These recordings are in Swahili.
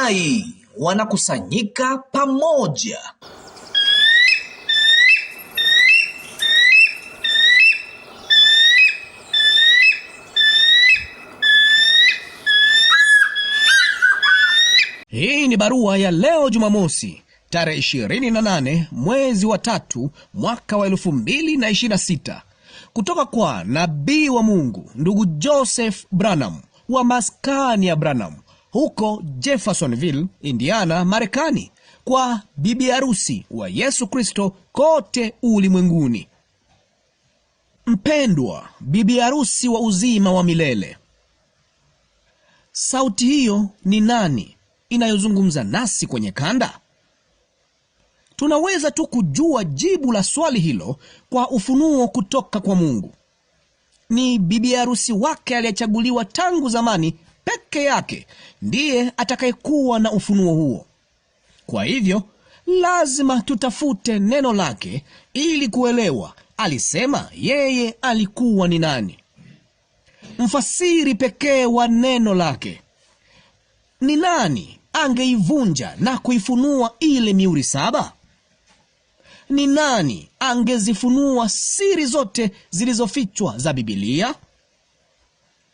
tai wanakusanyika pamoja. Hii ni barua ya leo Jumamosi, tarehe 28 mwezi wa 3 mwaka wa 2026, kutoka kwa nabii wa Mungu ndugu Joseph Branham wa maskani ya Branham huko Jeffersonville, Indiana, Marekani, kwa bibi harusi wa Yesu Kristo kote ulimwenguni. Mpendwa bibi harusi wa uzima wa milele, sauti hiyo ni nani inayozungumza nasi kwenye kanda? Tunaweza tu kujua jibu la swali hilo kwa ufunuo kutoka kwa Mungu. Ni bibi harusi wake aliyechaguliwa tangu zamani peke yake ndiye atakayekuwa na ufunuo huo. Kwa hivyo lazima tutafute neno lake ili kuelewa alisema yeye alikuwa ni nani. Mfasiri pekee wa neno lake ni nani angeivunja na kuifunua ile mihuri 7? Ni nani angezifunua siri zote zilizofichwa za Biblia?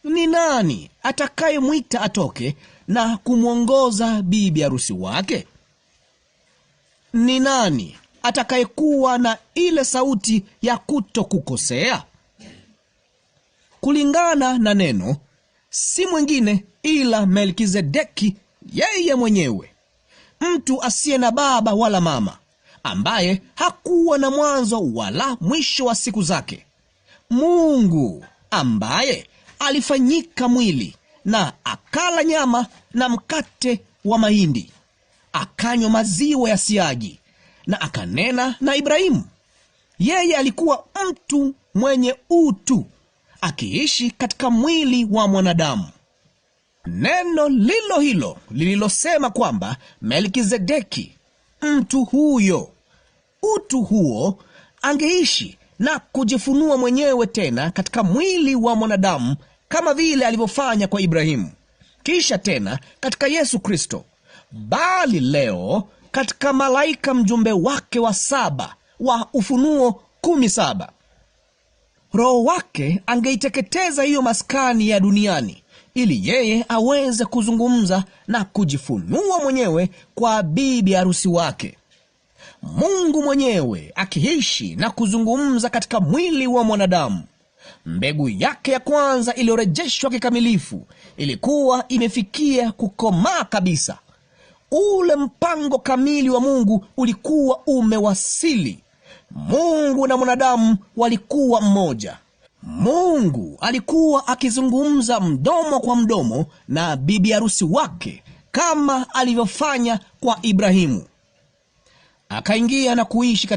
Ni nani atakayemwita atoke na kumwongoza bibi harusi wake? Ni nani atakayekuwa na ile sauti ya kutokukosea? Kulingana na neno, si mwingine ila Melkizedeki yeye mwenyewe, mtu asiye na baba wala mama, ambaye hakuwa na mwanzo wala mwisho wa siku zake. Mungu ambaye alifanyika mwili na akala nyama na mkate wa mahindi, akanywa maziwa ya siagi na akanena na Ibrahimu. Yeye alikuwa mtu mwenye utu, akiishi katika mwili wa mwanadamu. Neno lilo hilo lililosema kwamba Melkizedeki, mtu huyo, utu huo, angeishi na kujifunua mwenyewe tena katika mwili wa mwanadamu kama vile alivyofanya kwa Ibrahimu, kisha tena katika Yesu Kristo, bali leo katika malaika mjumbe wake wa 7 wa Ufunuo 17. Roho wake angeiteketeza hiyo maskani ya duniani ili yeye aweze kuzungumza na kujifunua mwenyewe kwa bibi harusi wake. Mungu mwenyewe akiishi na kuzungumza katika mwili wa mwanadamu. Mbegu yake ya kwanza iliyorejeshwa kikamilifu ilikuwa imefikia kukomaa kabisa. Ule mpango kamili wa Mungu ulikuwa umewasili. Mungu na mwanadamu walikuwa mmoja. Mungu alikuwa akizungumza mdomo kwa mdomo na bibi harusi wake kama alivyofanya kwa Ibrahimu. Akaingia na kuishi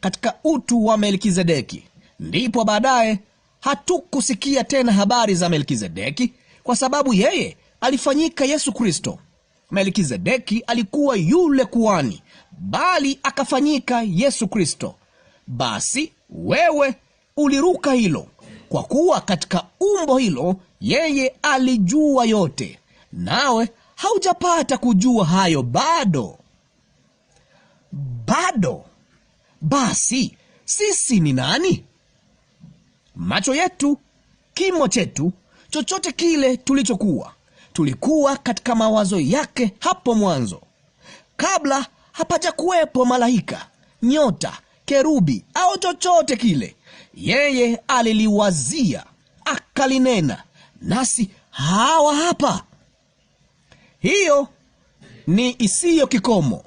katika utu wa Melkizedeki. Ndipo baadaye hatukusikia tena habari za Melkizedeki kwa sababu yeye alifanyika Yesu Kristo. Melkizedeki alikuwa yule kuhani, bali akafanyika Yesu Kristo. Basi wewe uliruka hilo, kwa kuwa katika umbo hilo yeye alijua yote, nawe haujapata kujua hayo bado. Basi sisi ni nani? Macho yetu, kimo chetu, chochote kile tulichokuwa, tulikuwa katika mawazo yake hapo mwanzo, kabla hapaja kuwepo malaika, nyota, kerubi au chochote kile. Yeye aliliwazia, akalinena, nasi hawa hapa. Hiyo ni isiyo kikomo.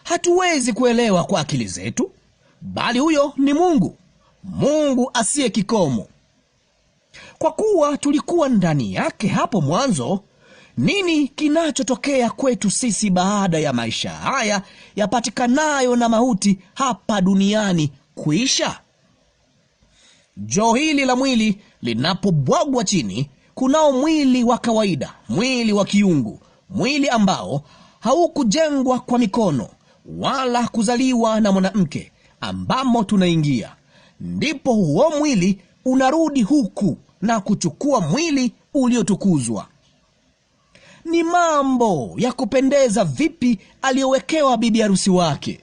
Hatuwezi kuelewa kwa akili zetu, bali huyo ni Mungu, Mungu asiye kikomo. Kwa kuwa tulikuwa ndani yake hapo mwanzo, nini kinachotokea kwetu sisi baada ya maisha haya yapatikanayo na mauti hapa duniani kuisha? Joo hili la mwili linapobwagwa chini, kunao mwili wa kawaida, mwili wa kiungu, mwili ambao haukujengwa kwa mikono wala kuzaliwa na mwanamke, ambamo tunaingia. Ndipo huo mwili unarudi huku na kuchukua mwili uliotukuzwa. Ni mambo ya kupendeza vipi aliyowekewa bibi harusi wake.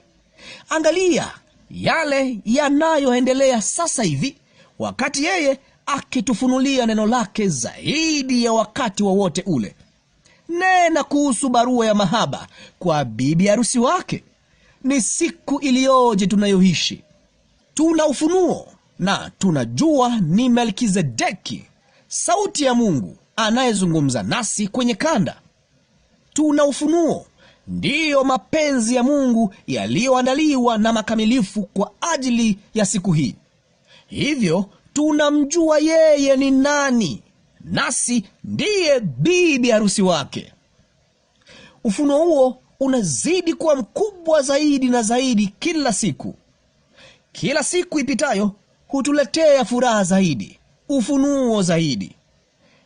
Angalia yale yanayoendelea sasa hivi, wakati yeye akitufunulia neno lake zaidi ya wakati wowote ule. Nena kuhusu barua ya mahaba kwa bibi harusi wake. Ni siku iliyoje tunayoishi! Tuna ufunuo na tunajua ni Melkizedeki, sauti ya Mungu anayezungumza nasi kwenye kanda. Tuna ufunuo, ndiyo mapenzi ya Mungu yaliyoandaliwa na makamilifu kwa ajili ya siku hii. Hivyo tunamjua yeye ni nani, nasi ndiye bibi harusi wake. Ufunuo huo unazidi kuwa mkubwa zaidi na zaidi kila siku. Kila siku ipitayo hutuletea furaha zaidi, ufunuo zaidi.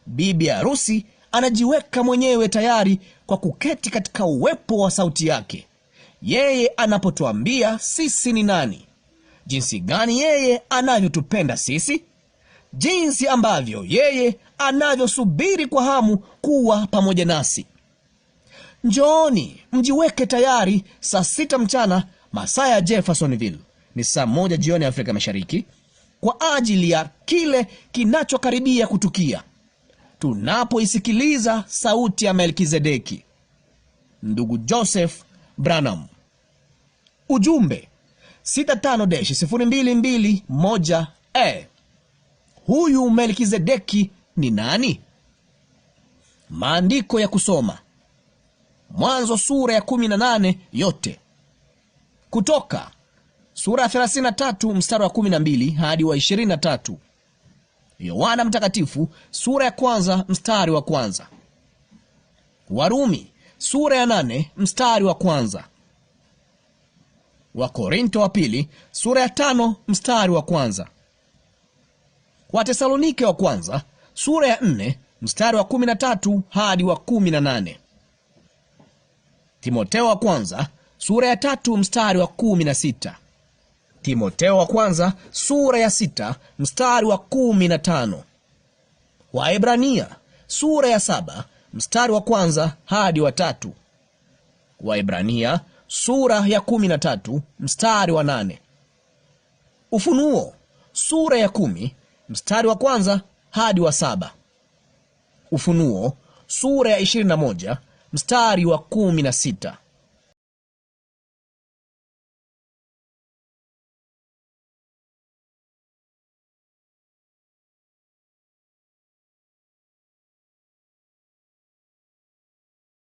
Bibi harusi anajiweka mwenyewe tayari kwa kuketi katika uwepo wa sauti yake. Yeye anapotuambia sisi ni nani, jinsi gani yeye anavyotupenda sisi, jinsi ambavyo yeye anavyosubiri kwa hamu kuwa pamoja nasi. Njooni mjiweke tayari saa 6 mchana masaa ya Jeffersonville, ni saa 1 jioni Afrika Mashariki, kwa ajili ya kile kinachokaribia kutukia tunapoisikiliza sauti ya Melkizedeki. Ndugu Joseph Branham. Ujumbe 65-0221. Huyu Melkizedeki ni nani? Maandiko ya kusoma: Mwanzo sura ya 18 yote, Kutoka sura ya 33 mstari wa 12 hadi wa 23, Yohana Mtakatifu sura ya 1 mstari wa 1, Warumi sura ya 8 mstari wa 1, Wakorinto wa pili sura ya 5 mstari wa 1, Watesalonike wa kwanza sura ya 4 mstari wa 13 hadi wa 18, Timotheo wa kwanza sura ya 3 mstari wa 16, Timotheo wa kwanza sura ya 6 mstari wa 15, Waebrania sura ya 7 mstari wa 1 hadi wa 3, Waebrania sura ya 13 mstari wa 8, Ufunuo sura ya 10 mstari wa 1 hadi wa 7, Ufunuo sura ya 21 mstari wa 16.